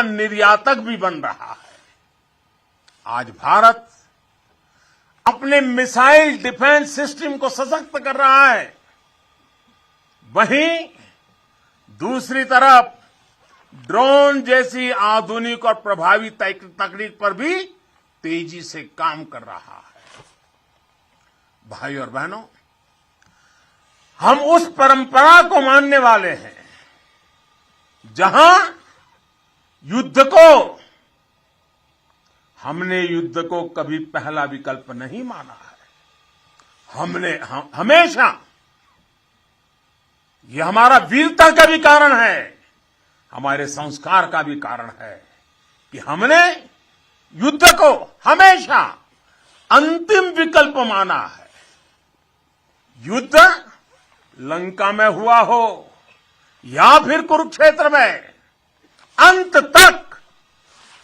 निर्यातक भी बन रहा है। आज भारत अपने मिसाइल डिफेंस सिस्टम को सशक्त कर रहा है, वहीं दूसरी तरफ ड्रोन जैसी आधुनिक और प्रभावी तकनीक पर भी तेजी से काम कर रहा है। भाई और बहनों, हम उस परंपरा को मानने वाले हैं जहां हमने युद्ध को कभी पहला विकल्प नहीं माना है। हमेशा यह हमारा वीरता का भी कारण है, हमारे संस्कार का भी कारण है कि हमने युद्ध को हमेशा अंतिम विकल्प माना है। युद्ध लंका में हुआ हो या फिर कुरुक्षेत्र में, अंत तक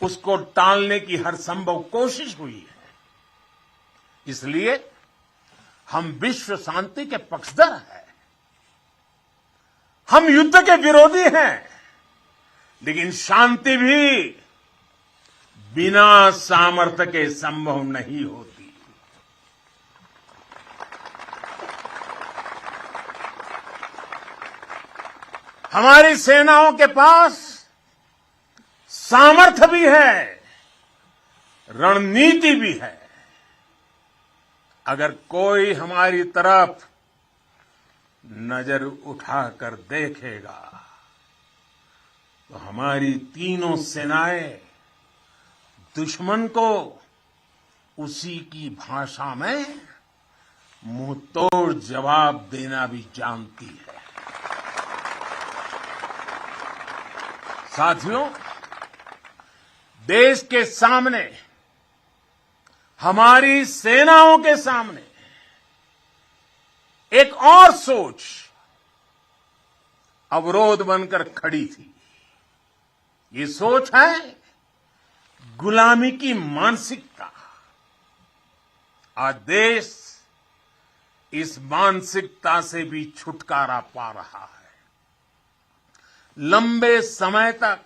उसको टालने की हर संभव कोशिश हुई है। इसलिए हम विश्व शांति के पक्षधर हैं। हम युद्ध के विरोधी हैं, लेकिन शांति भी बिना सामर्थ्य के संभव नहीं होती। हमारी सेनाओं के पास सामर्थ्य भी है, रणनीति भी है। अगर कोई हमारी तरफ नजर उठाकर देखेगा तो हमारी तीनों सेनाएं दुश्मन को उसी की भाषा में मुंहतोड़ जवाब देना भी जानती है। साथियों, देश के सामने, हमारी सेनाओं के सामने एक और सोच अवरोध बनकर खड़ी थी। ये सोच है गुलामी की मानसिकता। आज देश इस मानसिकता से भी छुटकारा पा रहा है। लंबे समय तक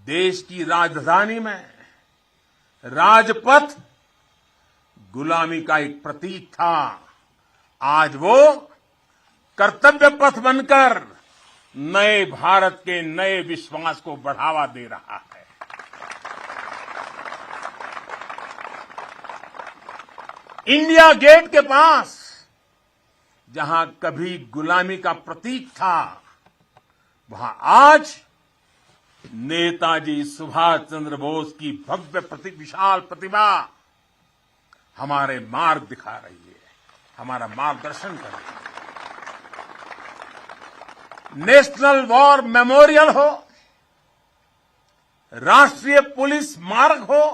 देश की राजधानी में राजपथ गुलामी का एक प्रतीक था। आज वो कर्तव्य पथ बनकर नए भारत के नए विश्वास को बढ़ावा दे रहा है। इंडिया गेट के पास जहां कभी गुलामी का प्रतीक था, वहां आज नेताजी सुभाष चंद्र बोस की भव्य विशाल प्रतिमा हमारे मार्ग दिखा रही है, हमारा मार्गदर्शन कर रही है। नेशनल वॉर मेमोरियल हो, राष्ट्रीय पुलिस स्मारक हो,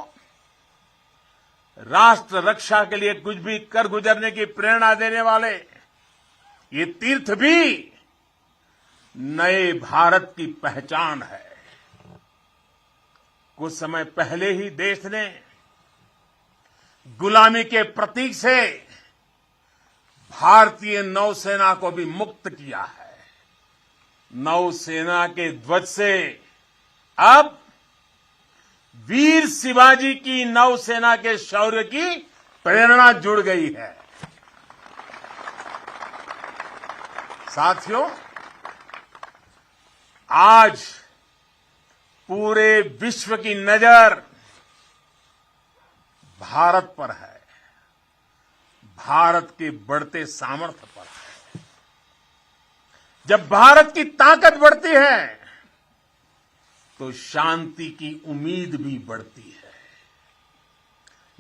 राष्ट्र रक्षा के लिए कुछ भी कर गुजरने की प्रेरणा देने वाले ये तीर्थ भी नए भारत की पहचान है। कुछ समय पहले ही देश ने गुलामी के प्रतीक से भारतीय नौसेना को भी मुक्त किया है। नौसेना के ध्वज से अब वीर शिवाजी की नौसेना के शौर्य की प्रेरणा जुड़ गई है। साथियों, आज पूरे विश्व की नजर भारत पर है, भारत के बढ़ते सामर्थ्य पर है। जब भारत की ताकत बढ़ती है तो शांति की उम्मीद भी बढ़ती है।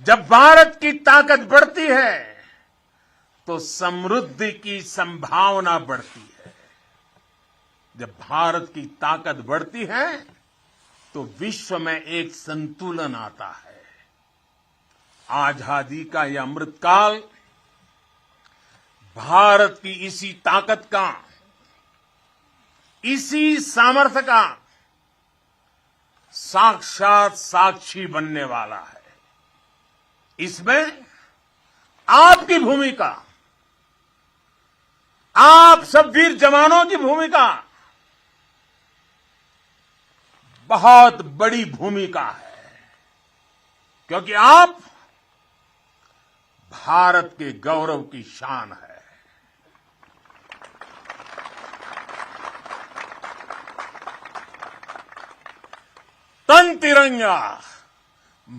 जब भारत की ताकत बढ़ती है तो समृद्धि की संभावना बढ़ती है। जब भारत की ताकत बढ़ती है तो विश्व में एक संतुलन आता है। आजादी का यह अमृतकाल भारत की इसी ताकत का, इसी सामर्थ्य का साक्षात साक्षी बनने वाला है। इसमें आपकी भूमिका, आप सब वीर जवानों की भूमिका बहुत बड़ी भूमिका है, क्योंकि आप भारत के गौरव की शान है। तन तिरंगा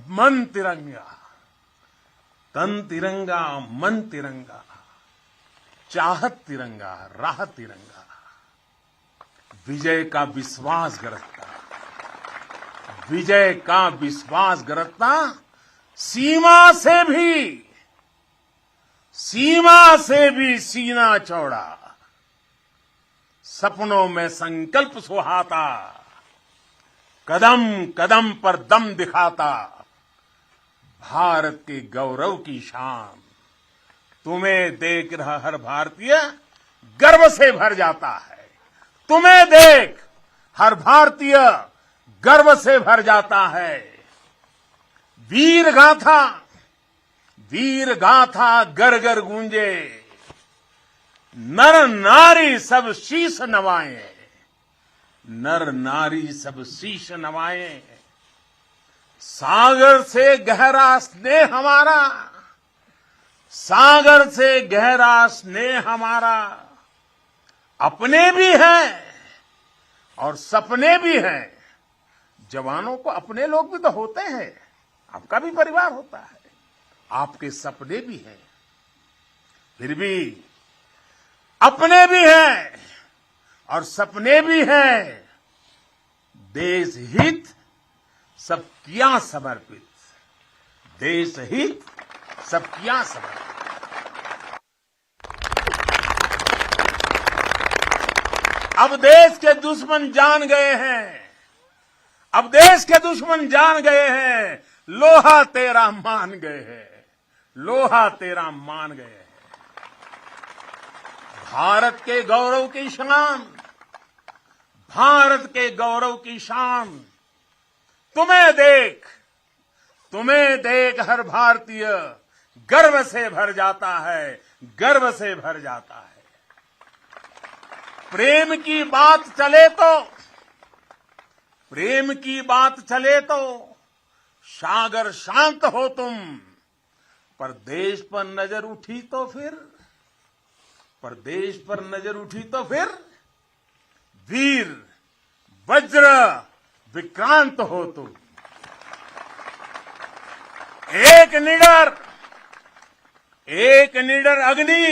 मन तिरंगा, तन तिरंगा मन तिरंगा, चाहत तिरंगा राह तिरंगा, विजय का विश्वास गरजता, विजय का विश्वास गरजता, सीमा से भी सीना चौड़ा, सपनों में संकल्प सुहाता, कदम कदम पर दम दिखाता, भारत के गौरव की शान, तुम्हें देख रहा हर भारतीय गर्व से भर जाता है। तुम्हें देख हर भारतीय गर्व से भर जाता है। वीर गाथा घर घर गूंजे, नर नारी सब शीश नवाएं, नर नारी सब शीश नवाएं। सागर से गहरा स्नेह हमारा, सागर से गहरा स्नेह हमारा, अपने भी हैं और सपने भी हैं। जवानों को अपने लोग भी तो होते हैं, आपका भी परिवार होता है, आपके सपने भी हैं, फिर भी अपने भी हैं और सपने भी हैं। देश हित सब किया समर्पित, देश हित सब किया समर्पित। अब देश के दुश्मन जान गए हैं, अब देश के दुश्मन जान गए हैं, लोहा तेरा मान गए हैं, लोहा तेरा मान गए हैं। भारत के गौरव की शान, भारत के गौरव की शान, तुम्हें देख हर भारतीय गर्व से भर जाता है, गर्व से भर जाता है। प्रेम की बात चले तो सागर शांत हो तुम, पर देश पर नजर उठी तो फिर वीर वज्र विक्रांत हो तुम। एक निडर अग्नि,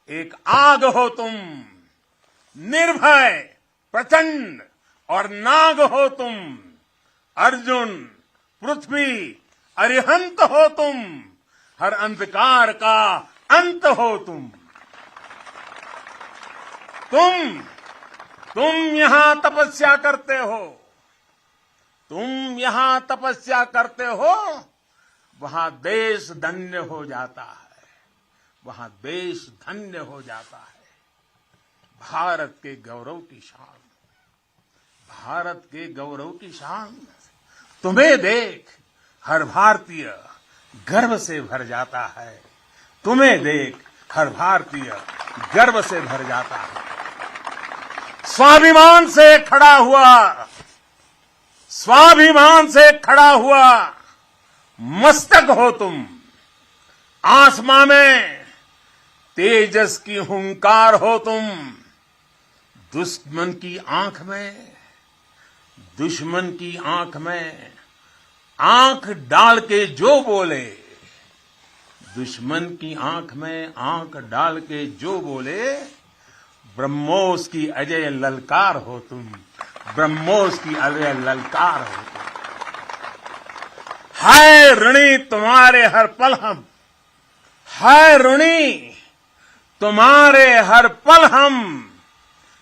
एक आग हो तुम, निर्भय प्रचंड और नाग हो तुम। अर्जुन पृथ्वी अरिहंत हो तुम, हर अंधकार का अंत हो तुम। तुम यहां तपस्या करते हो, वहां देश धन्य हो जाता है, वहां देश धन्य हो जाता है। भारत के गौरव की शान, भारत के गौरव की शान, तुम्हें देख हर भारतीय गर्व से भर जाता है, तुम्हें देख हर भारतीय गर्व से भर जाता है। स्वाभिमान से खड़ा हुआ मस्तक हो तुम। आसमां में तेजस की हुंकार हो तुम। दुश्मन की आंख में आंख डाल के जो बोले, दुश्मन की आंख में आंख डाल के जो बोले, ब्रह्मोस की अजय ललकार हो तुम, ब्रह्मोस की अजय ललकार हो तुम। है ऋणी तुम्हारे हर पल हम, है ऋणी तुम्हारे हर पल हम।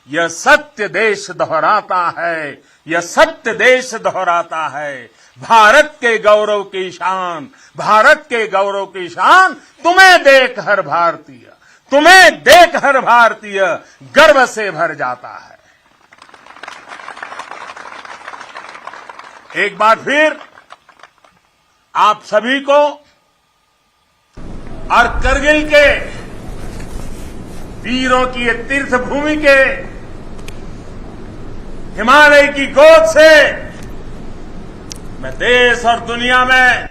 यह सत्य देश दोहराता है, यह सत्य देश दोहराता है। भारत के गौरव की शान, भारत के गौरव की शान, तुम्हें देख हर भारतीय, तुम्हें देख हर भारतीय गर्व से भर जाता है। एक बार फिर आप सभी को और करगिल के वीरों की ये तीर्थ भूमि के हिमालय की गोद से मैं देश और दुनिया में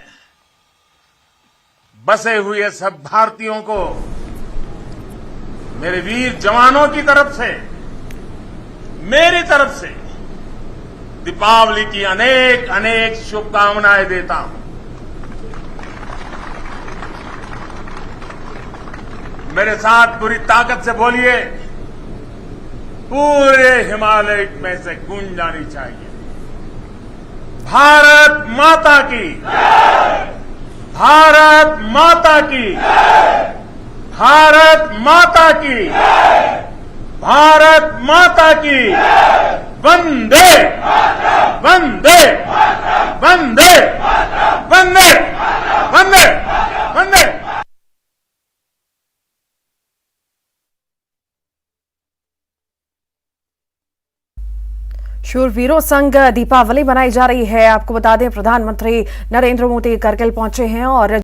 बसे हुए सब भारतीयों को मेरे वीर जवानों की तरफ से, मेरी तरफ से दीपावली की अनेक अनेक शुभकामनाएं देता हूं। मेरे साथ पूरी ताकत से बोलिए, पूरे हिमालय में से गूंज जानी चाहिए, भारत माता की, भारत माता की, भारत माता की, भारत माता की, वंदे वंदे वंदे वंदे वंदे वंदे। शूरवीरों संग दीपावली मनाई जा रही है। आपको बता दें, प्रधानमंत्री नरेंद्र मोदी करगिल पहुंचे हैं और